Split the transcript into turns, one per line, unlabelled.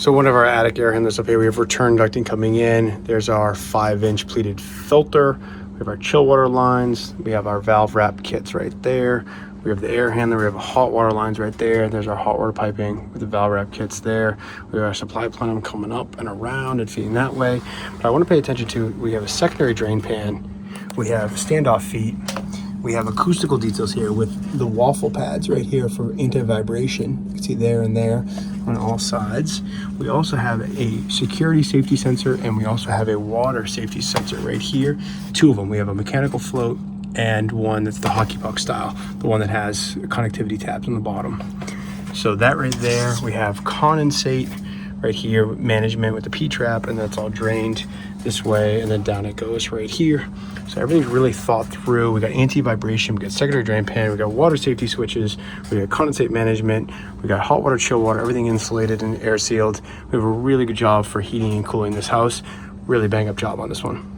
So one of our attic air handlers up here, we have return ducting coming in. There's our 5-inch pleated filter. We have our chill water lines. We have our valve wrap kits right there. We have the air handler. We have hot water lines right there. There's our hot water piping with the valve wrap kits there. We have our supply plenum coming up and around and feeding that way. But I want to pay attention to, we have a secondary drain pan. We have standoff feet. We have acoustical details here with the waffle pads right here for anti-vibration. You can see there and there on all sides. We also have a security safety sensor, and we also have a water safety sensor right here. 2 of them. We have a mechanical float and one that's the hockey puck style, the one that has connectivity tabs on the bottom. So that right there, we have condensate right here, management with the P-trap, and that's all drained this way, and then down it goes right here. So everything's really thought through. We got anti-vibration, we got secondary drain pan, we got water safety switches, we got condensate management, we got hot water, chill water, everything insulated and air sealed. We have a really good job for heating and cooling this house. Really bang up job on this one.